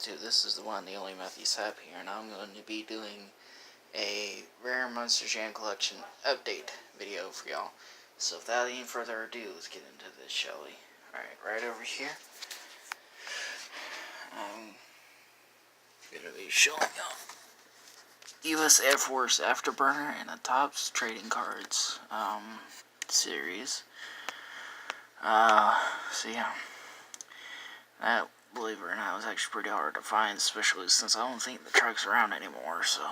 YouTube. This is the one, the only Matthew Sapp here, and I'm going to be doing a Rare Monster Jam Collection update video for y'all. So without any further ado, let's get into this, shall we? Alright, right over here, I'm going to be showing y'all US Air Force Afterburner and the Topps Trading Cards series. So yeah, that, believe it or not, was actually pretty hard to find, especially since I don't think the truck's around anymore. So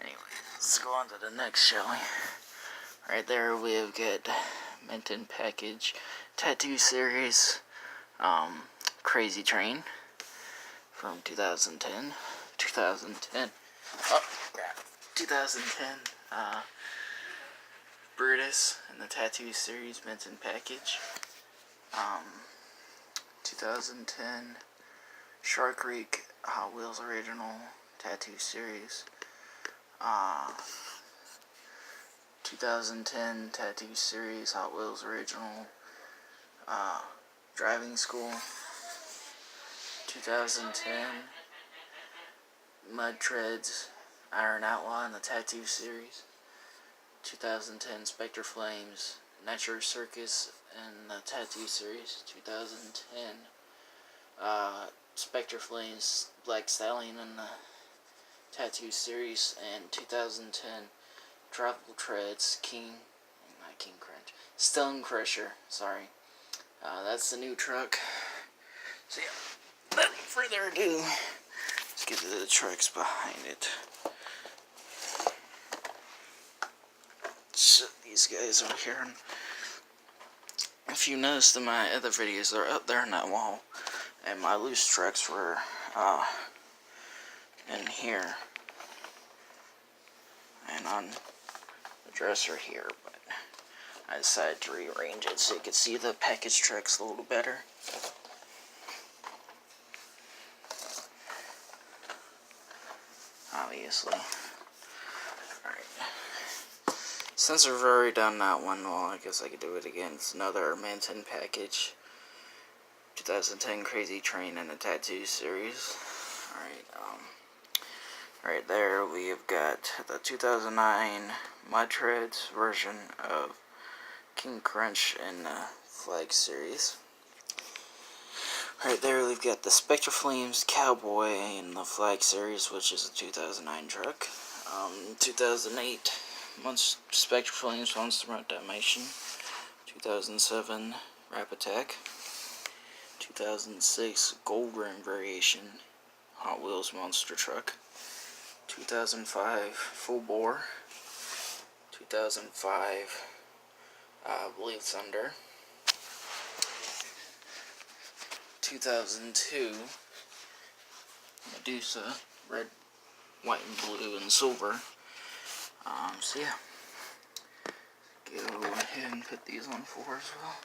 anyway, let's go on to the next, shall we? Right there we have got Mint in Package Tattoo Series Crazy Train from 2010. Oh crap, 2010 Brutus in the Tattoo Series Mint in Package. 2010 Shark Creek Hot Wheels Original Tattoo Series. 2010 Tattoo Series Hot Wheels Original Driving School. 2010 Mud Treads Iron Outlaw in the Tattoo Series. 2010 Spectre Flames Nitro Circus in the Tattoo Series. 2010 Spectre Flames Black Stallion in the Tattoo Series. And 2010 Tropical Treads Stone Crusher, sorry. That's the new truck. So yeah, without any further ado, let's get to the trucks behind it. So these guys over here, if you noticed in my other videos, they're up there in that wall, and my loose trucks were in here and on the dresser here, but I decided to rearrange it so you could see the package trucks a little better. Obviously. Alright. Since we've already done that one, well, I guess I could do it again. It's another Mint in Package 2010 Crazy Train and the Tattoo Series. Alright, right there we have got the 2009 Mud Treads version of King Crunch in the Flag Series. Right there we've got the Spectre Flames Cowboy in the Flag Series, which is a 2009 truck. 2008 Spectre Flames Monster Mutt Dalmatian. 2007 Rap Attack. 2006 Gold Rim Variation Hot Wheels Monster Truck. 2005 Full Bore. 2005 Believe Thunder. 2002 Medusa, red, white, and blue, and silver. So yeah, go ahead and put these on for as well.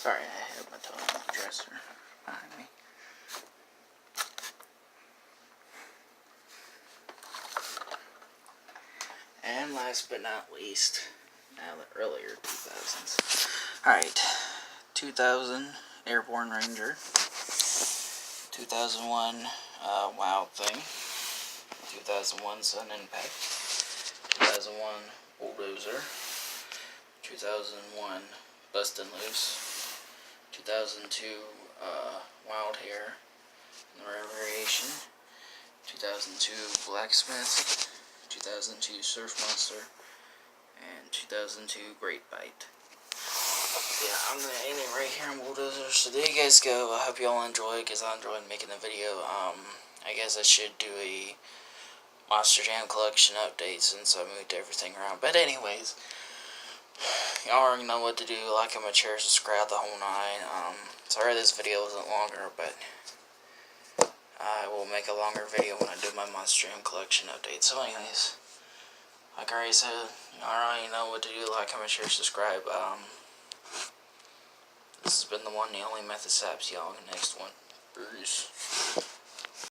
Sorry, I had my toe on the dresser behind me. And last but not least, now the earlier 2000s. Alright, 2000 Airborne Ranger. 2001 Wild Thing. 2001 Sun Impact. 2001 Bulldozer. 2001 Bustin' Loose. 2002 Wild Hair and the Rare Variation. 2002 Blacksmith. 2002 Surf Monster. And 2002 Great Bite. Yeah, I'm going to end it right here on Bulldozer. So there you guys go. I hope you all enjoy it, because I enjoyed making the video. I guess I should do a Monster Jam Collection update since I moved everything around. But anyways, y'all already know what to do. Like, comment, share, subscribe, the whole nine. Sorry this video wasn't longer, but I will make a longer video when I do my Monster Jam Collection update. So anyways, like I already said, I already know what to do. Like, comment, share, subscribe. This has been the one, the only Method Saps, y'all. Next one. Peace.